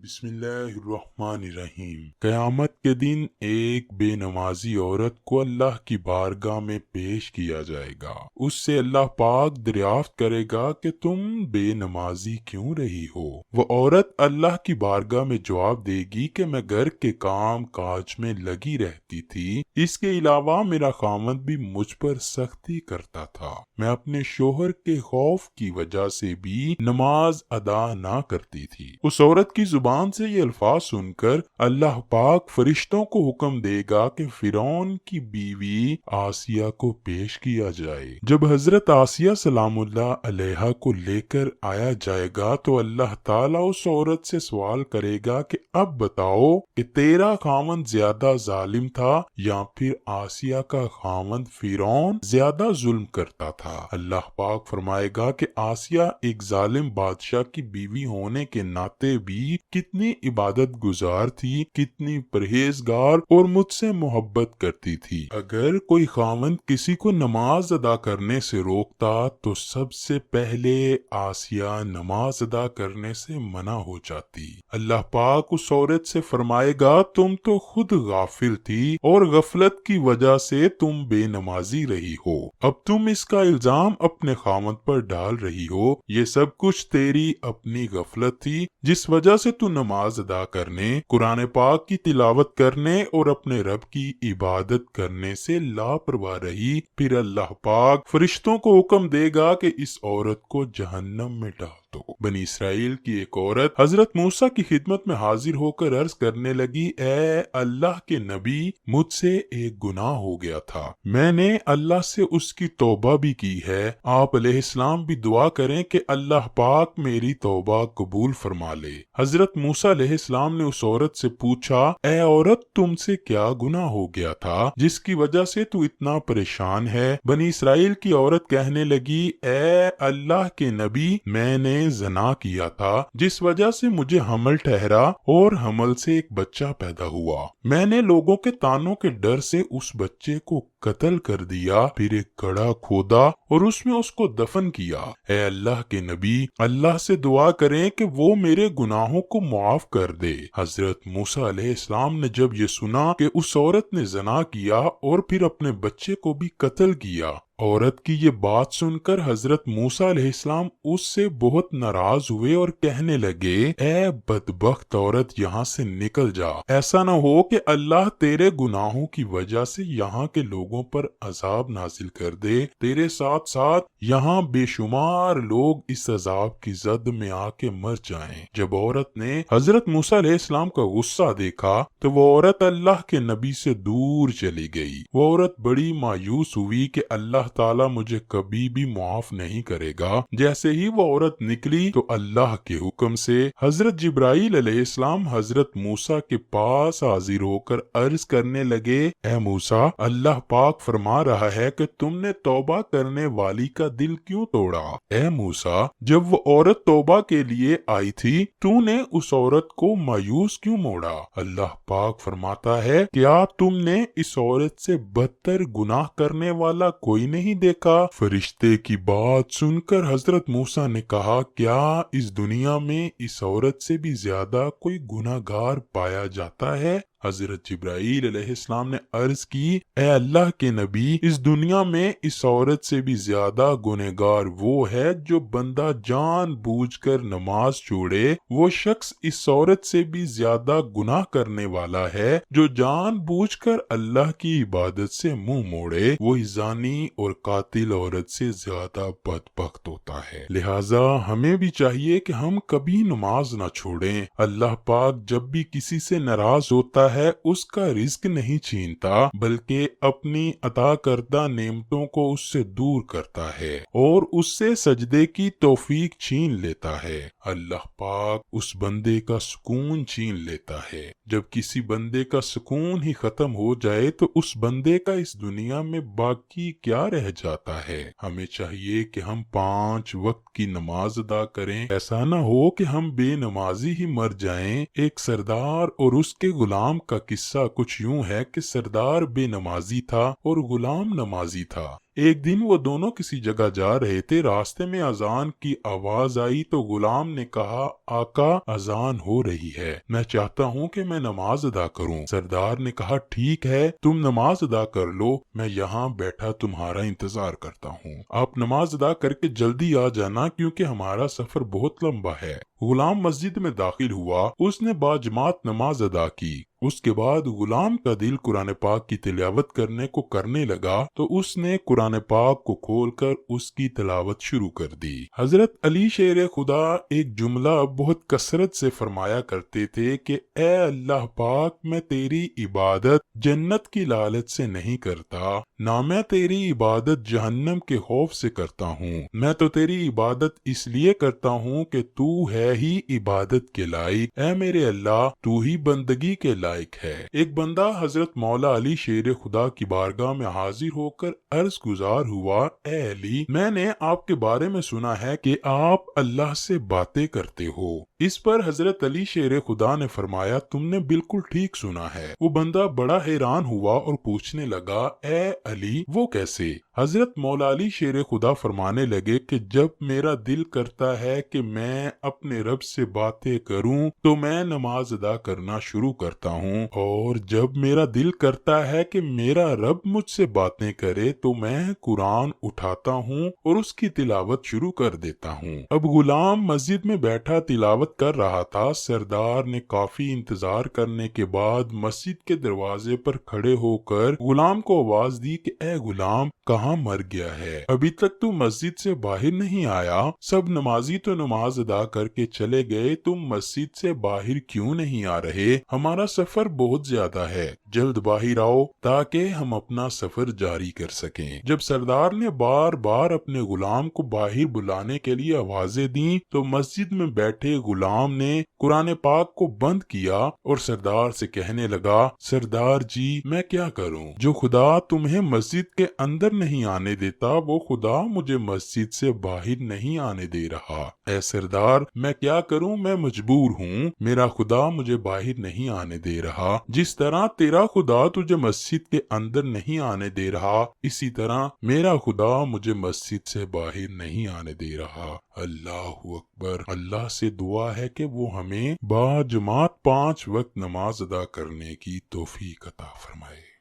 بسم اللہ الرحمن الرحیم۔ قیامت کے دن ایک بے نمازی عورت کو اللہ کی بارگاہ میں پیش کیا جائے گا۔ اس سے اللہ پاک دریافت کرے گا کہ تم بے نمازی کیوں رہی ہو؟ وہ عورت اللہ کی بارگاہ میں جواب دے گی کہ میں گھر کے کام کاج میں لگی رہتی تھی، اس کے علاوہ میرا خاوند بھی مجھ پر سختی کرتا تھا، میں اپنے شوہر کے خوف کی وجہ سے بھی نماز ادا نہ کرتی تھی۔ اس عورت کی زبان سے یہ الفاظ سن کر اللہ پاک فرشتوں کو حکم دے گا کہ فرعون کی بیوی آسیہ کو پیش کیا جائے۔ جب حضرت آسیہ سلام اللہ علیہا کو لے کر آیا جائے گا تو اللہ تعالیٰ اس عورت سے سوال کرے گا کہ اب بتاؤ کہ تیرا خاوند زیادہ ظالم تھا یا پھر آسیہ کا خاوند فرعون زیادہ ظلم کرتا تھا؟ اللہ پاک فرمائے گا کہ آسیہ ایک ظالم بادشاہ کی بیوی ہونے کے ناطے بھی کتنی عبادت گزار تھی، کتنی پرہیزگار اور مجھ سے محبت کرتی تھی۔ اگر کوئی خاوند کسی کو نماز ادا کرنے سے روکتا تو سب سے پہلے آسیہ نماز ادا کرنے سے منع ہو جاتی۔ اللہ پاک اس عورت سے فرمائے گا تم تو خود غافل تھی اور غفلت کی وجہ سے تم بے نمازی رہی ہو، اب تم اس کا الزام اپنے خاوند پر ڈال رہی ہو، یہ سب کچھ تیری اپنی غفلت تھی جس وجہ سے تو نماز ادا کرنے، قرآن پاک کی تلاوت کرنے اور اپنے رب کی عبادت کرنے سے لاپرواہ رہی۔ پھر اللہ پاک فرشتوں کو حکم دے گا کہ اس عورت کو جہنم میں ڈال دو۔ بنی اسرائیل کی ایک عورت حضرت موسیٰ کی خدمت میں حاضر ہو کر عرض کرنے لگی، اے اللہ کے نبی، مجھ سے ایک گناہ ہو گیا تھا، میں نے اللہ سے اس کی توبہ بھی کی ہے، آپ علیہ السلام بھی دعا کریں کہ اللہ پاک میری توبہ قبول فرما لے۔ حضرت موسیٰ علیہ السلام نے اس عورت سے پوچھا، اے عورت، تم سے کیا گناہ ہو گیا تھا جس کی وجہ سے تو اتنا پریشان ہے؟ بنی اسرائیل کی عورت کہنے لگی، اے اللہ کے نبی، میں نے زنا کیا تھا جس وجہ سے مجھے حمل ٹھہرا اور حمل سے ایک بچہ پیدا ہوا، میں نے لوگوں کے طعنوں کے ڈر سے اس بچے کو قتل کر دیا، پھر ایک گڑھا کھودا اور اس میں اس کو دفن کیا۔ اے اللہ کے نبی، اللہ سے دعا کریں کہ وہ میرے گناہوں کو معاف کر دے۔ حضرت موسیٰ علیہ السلام نے جب یہ سنا کہ اس عورت نے زنا کیا اور پھر اپنے بچے کو بھی قتل کیا، عورت کی یہ بات سن کر حضرت موسیٰ علیہ السلام اس سے بہت ناراض ہوئے اور کہنے لگے، اے بدبخت عورت، یہاں سے نکل جا، ایسا نہ ہو کہ اللہ تیرے گناہوں کی وجہ سے یہاں کے لوگوں پر عذاب نازل کر دے، تیرے ساتھ ساتھ یہاں بے شمار لوگ اس عذاب کی زد میں آ کے مر جائیں۔ جب عورت نے حضرت موسیٰ علیہ السلام کا غصہ دیکھا تو وہ عورت اللہ کے نبی سے دور چلی گئی۔ وہ عورت بڑی مایوس ہوئی کہ اللہ تعالیٰ مجھے کبھی بھی معاف نہیں کرے گا۔ جیسے ہی وہ عورت نکلی تو اللہ کے حکم سے حضرت جبرائیل علیہ السلام حضرت موسیٰ کے پاس حاضر ہو کر عرض کرنے لگے، اے موسیٰ، اللہ پاک فرما رہا ہے کہ تم نے توبہ کرنے والی کا دل کیوں توڑا؟ اے موسیٰ، جب وہ عورت توبہ کے لیے آئی تھی تو نے اس عورت کو مایوس کیوں موڑا؟ اللہ پاک فرماتا ہے، کیا تم نے اس عورت سے بدتر گناہ کرنے والا کوئی نہیں دیکھا؟ فرشتے کی بات سن کر حضرت موسیٰ نے کہا، کیا اس دنیا میں اس عورت سے بھی زیادہ کوئی گناہ گار پایا جاتا ہے؟ حضرت جبرائیل علیہ السلام نے عرض کی، اے اللہ کے نبی، اس دنیا میں اس عورت سے بھی زیادہ گنہگار وہ ہے جو بندہ جان بوجھ کر نماز چھوڑے، وہ شخص اس عورت سے بھی زیادہ گناہ کرنے والا ہے جو جان بوجھ کر اللہ کی عبادت سے منہ موڑے، وہی زانی اور قاتل عورت سے زیادہ بدبخت ہوتا ہے۔ لہٰذا ہمیں بھی چاہیے کہ ہم کبھی نماز نہ چھوڑیں۔ اللہ پاک جب بھی کسی سے ناراض ہوتا ہے اس کا رزق نہیں چھینتا بلکہ اپنی عطا کردہ نعمتوں کو اس سے دور کرتا ہے اور اس سے سجدے کی توفیق چھین لیتا ہے۔ اللہ پاک اس بندے کا سکون چھین لیتا ہے۔ جب کسی بندے کا سکون ہی ختم ہو جائے تو اس بندے کا اس دنیا میں باقی کیا رہ جاتا ہے؟ ہمیں چاہیے کہ ہم 5 وقت کی نماز ادا کریں، ایسا نہ ہو کہ ہم بے نمازی ہی مر جائیں۔ ایک سردار اور اس کے غلام کا قصہ کچھ یوں ہے کہ سردار بے نمازی تھا اور غلام نمازی تھا۔ ایک دن وہ دونوں کسی جگہ جا رہے تھے، راستے میں اذان کی آواز آئی تو غلام نے کہا آقا اذان ہو رہی ہے، میں چاہتا ہوں کہ میں نماز ادا کروں۔ سردار نے کہا ٹھیک ہے تم نماز ادا کر لو، میں یہاں بیٹھا تمہارا انتظار کرتا ہوں۔ آپ نماز ادا کر کے جلدی آ جانا کیونکہ ہمارا سفر بہت لمبا ہے۔ غلام مسجد میں داخل ہوا، اس نے باجماعت نماز ادا کی۔ اس کے بعد غلام کا دل قرآن پاک کی تلاوت کرنے لگا تو اس نے قرآن پاک کو کھول کر اس کی تلاوت شروع کر دی۔ حضرت علی شیر خدا ایک جملہ بہت کثرت سے فرمایا کرتے تھے کہ اے اللہ پاک، میں تیری عبادت جنت کی لالچ سے نہیں کرتا، نہ میں تیری عبادت جہنم کے خوف سے کرتا ہوں، میں تو تیری عبادت اس لیے کرتا ہوں کہ تو ہے ہی عبادت کے لائق، اے میرے اللہ تو ہی بندگی کے لائق ہے۔ ایک بندہ حضرت مولا علی شیر خدا کی بارگاہ میں حاضر ہو کر عرض گزار ہوا، اے علی، میں نے آپ کے بارے میں سنا ہے کہ آپ اللہ سے باتیں کرتے ہو۔ اس پر حضرت علی شیر خدا نے فرمایا تم نے بالکل ٹھیک سنا ہے۔ وہ بندہ بڑا حیران ہوا اور پوچھنے لگا اے علی وہ کیسے؟ حضرت مولا علی شیر خدا فرمانے لگے کہ جب میرا دل کرتا ہے کہ میں اپنے رب سے باتیں کروں تو میں نماز ادا کرنا شروع کرتا ہوں، اور جب میرا دل کرتا ہے کہ میرا رب مجھ سے باتیں کرے تو میں قرآن اٹھاتا ہوں اور اس کی تلاوت شروع کر دیتا ہوں۔ اب غلام مسجد میں بیٹھا تلاوت کر رہا تھا۔ سردار نے کافی انتظار کرنے کے بعد مسجد کے دروازے پر کھڑے ہو کر غلام کو آواز دی کہ اے غلام، کہاں مر گیا ہے؟ ابھی تک تو مسجد سے باہر نہیں آیا؟ سب نمازی تو نماز ادا کر کے چلے گئے، تم مسجد سے باہر کیوں نہیں آ رہے؟ ہمارا سفر بہت زیادہ ہے، جلد باہر آؤ تاکہ ہم اپنا سفر جاری کر سکیں۔ جب سردار نے بار بار اپنے غلام کو باہر بلانے کے لیے آوازیں دیں تو مسجد میں بیٹھے غلام نے قرآن پاک کو بند کیا اور سردار سے کہنے لگا سردار جی میں کیا کروں؟ جو خدا تمہیں مسجد کے اندر نہیں آنے دیتا وہ خدا مجھے مسجد سے باہر نہیں آنے دے رہا۔ اے سردار میں کیا کروں؟ میں مجبور ہوں، میرا خدا مجھے باہر نہیں آنے دے رہا۔ جس طرح تیرا خدا تجھے مسجد کے اندر نہیں آنے دے رہا، اسی طرح میرا خدا مجھے مسجد سے باہر نہیں آنے دے رہا۔ اللہ اکبر۔ اللہ سے دعا ہے کہ وہ ہمیں باجماعت 5 وقت نماز ادا کرنے کی توفیق عطا فرمائے۔